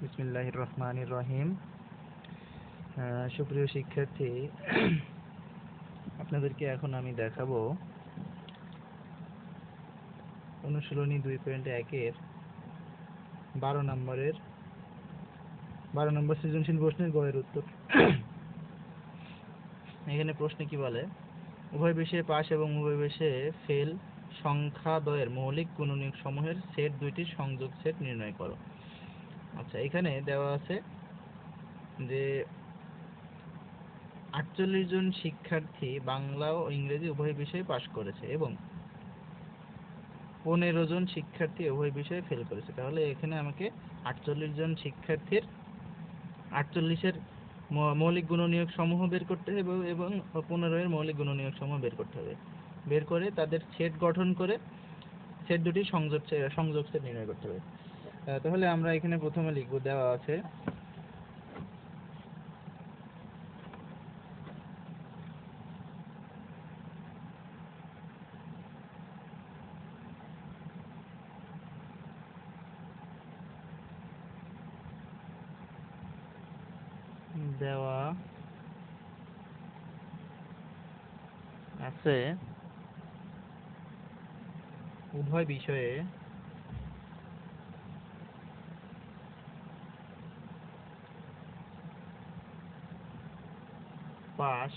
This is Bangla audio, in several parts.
বিসমিল্লাহির রহমানির রহিম। সুপ্রিয় শিক্ষার্থী, আপনাদেরকে এখন আমি দেখাবো অনুশীলনী 2.1-এর 12 নম্বর সৃজনশীল প্রশ্নের গড়ের উত্তর। এখানে প্রশ্নে কি বলে, উভয় বিষয়ে পাস এবং উভয় বিষয়ে ফেল সংখ্যাদ্বয়ের মৌলিক গুণনীয়ক সমূহের সেট দুইটির সংযোগ সেট নির্ণয় করো। আচ্ছা, এখানে দেওয়া আছে যে 48 জন শিক্ষার্থী বাংলা ও ইংরেজি উভয় বিষয়ে পাশ করেছে এবং 15 জন শিক্ষার্থী উভয় বিষয়ে ফেল করেছে। তাহলে এখানে আমাকে 48 জন শিক্ষার্থীর 48-এর মৌলিক গুণনীয়ক সমূহ বের করতে হবে এবং 15 এর মৌলিক গুণনীয়ক সমূহ বের করতে হবে। বের করে তাদের সেট গঠন করে সেট দুটি সংযোগ সেট নির্ণয় করতে হবে। তাহলে আমরা এখানে প্রথমে লিখব, দেওয়া আছে উভয় বিষয়ে পাস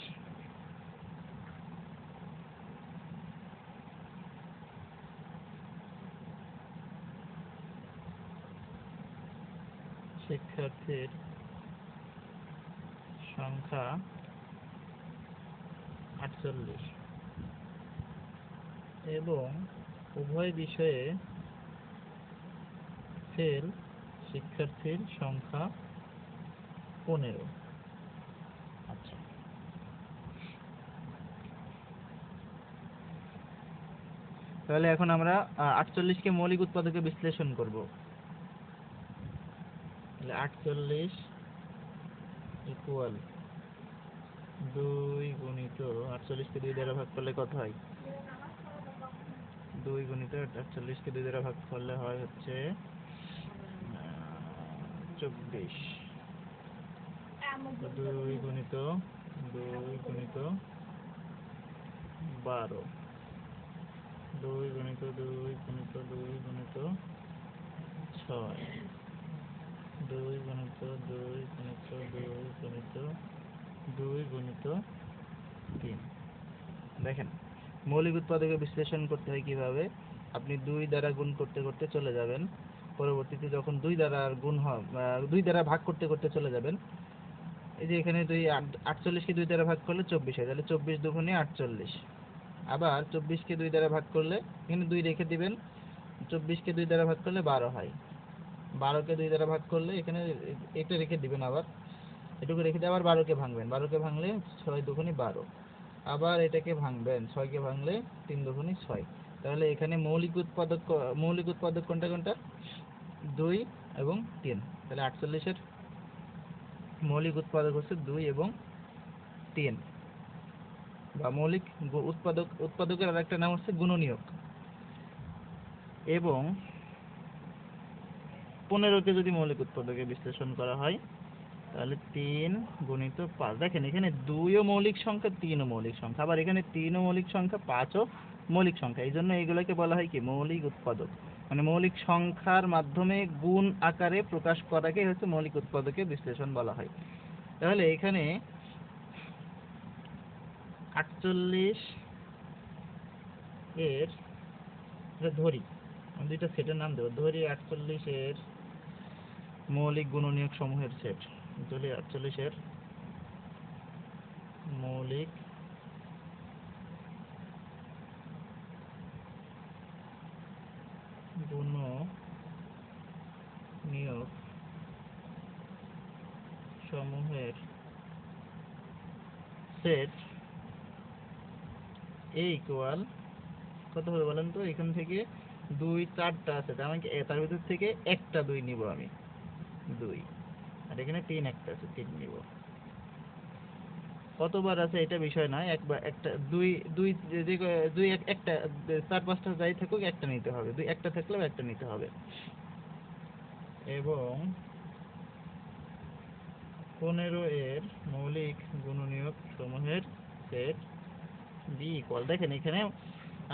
শিক্ষার্থীর সংখ্যা 48 এবং উভয় বিষয়ে ফেল শিক্ষার্থীর সংখ্যা 15। আচ্ছা, তাহলে এখন আমরা 48কে মৌলিক উৎপাদকে বিশ্লেষণ করব। তাহলে 48 ইকুয়াল 2 গুণিত 48কে 2 দ্বারা ভাগ করলে কত হয়? 2 গুণিত 48কে 2 দ্বারা ভাগ করলে হয় হচ্ছে 24। 2 গুণিত 2 গুণিত 12, 2 গুণিত 2 গুণিত 2 গুণিত 6, 2 গুণিত 2 গুণিত 2 গুণিত 2 গুণিত 3। দেখেন, মৌলিক উৎপাদকে বিশ্লেষণ করতে হয় কিভাবে। আপনি 2 দ্বারা গুণ করতে করতে চলে যাবেন, পরবর্তীতে যখন 2 দ্বারা গুণ হয় 2 দ্বারা ভাগ করতে করতে চলে যাবেন। এই যে এখানে 48কে 2 দ্বারা ভাগ করলে 24 হয়, তাহলে 24 দুগুণে 48। আবার 24কে 2 দ্বারা ভাগ করলে এখানে 2 রেখে দিবেন, 24কে 2 দ্বারা ভাগ করলে 12 হয়। 12কে 2 দ্বারা ভাগ করলে এখানে এটা রেখে দিবেন, আবার এটুকু রেখে দিয়ে আবার 12কে ভাঙবেন, 12কে ভাঙলে 6 দুগুণে 12। আবার এটাকে ভাঙবেন, 6কে ভাঙলে 3 দুগুণে 6। তাহলে এখানে মৌলিক উৎপাদক কোনটা কোনটা? 2 এবং 3। তাহলে 48-এর মৌলিক উৎপাদক হচ্ছে 2 এবং 3, বা মৌলিক উৎপাদকের আরেকটা নাম হচ্ছে গুণনীয়ক। এবং 15কে যদি মৌলিক উৎপাদকে বিশ্লেষণ করা হয় তাহলে 3 গুণিত 5। দেখেন, এখানে 2 ও মৌলিক সংখ্যা, 3 ও মৌলিক সংখ্যা, আবার এখানে 3 ও মৌলিক সংখ্যা, 5 ও মৌলিক সংখ্যা। এই জন্য এইগুলোকে বলা হয় কি? মৌলিক উৎপাদক। মানে মৌলিক সংখ্যার মাধ্যমে গুণ আকারে প্রকাশ করাকে হচ্ছে মৌলিক উৎপাদকে বিশ্লেষণ বলা হয়। তাহলে এখানে 48 এর ধরি, আমি দুইটা সেটের নাম দেবো। ধরি 48 এর মৌলিক গুণনীয়ক সমূহের সেট। ধরি 48 এর মৌলিক গুণনীয়ক সমূহের সেট এ ইকুয়াল কত হবে বলেন তো? এখান থেকে 2 4টা আছে, তার মানে তার ভিতর থেকে একটা 2 নিব আমি, 2। আর এখানে 3 একটা আছে, 3 নিব। কতবার আছে এটা বিষয় নয়, একবার একটা 2 2 2 একটা 4 5টা যাই থাকুক, একটা নিতে হবে। 2 একটা থাকলেও একটা নিতে হবে। এবং 15 এর মৌলিক গুণনীয়ক সমূহের সেট বি ইকুয়াল, দেখেন এখানে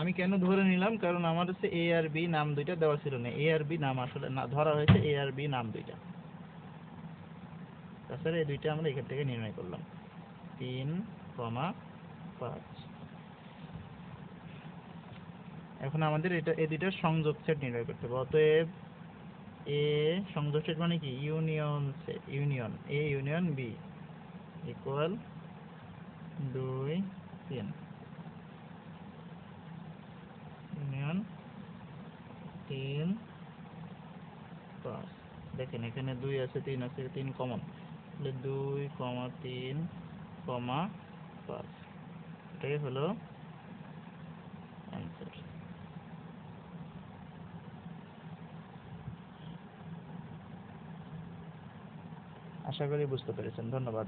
আমি কেন ধরে নিলাম, কারণ আমার হচ্ছে এ আর বি নাম দুইটা দেওয়া ছিল না, এ আর বি নাম আসলে না ধরা হয়েছে, এ আর বি নাম দুইটা, তাছাড়া এই দুইটা আমরা এখান থেকে নির্ণয় করলাম 3,5। এখন আমাদের এটা এই দুইটার সংযোগ সেট নির্ণয় করতে হবে। অতএব এ সংযোগ সেট মানে কি, union set, union A union B equal 2 3, union 3 5। দেখেন এখানে 2 আছে 3 আছে, 3 কমন, তাহলে 2, 3, 5, এটাই হলো অ্যান্সার। আশা করি বুঝতে পেরেছেন, ধন্যবাদ।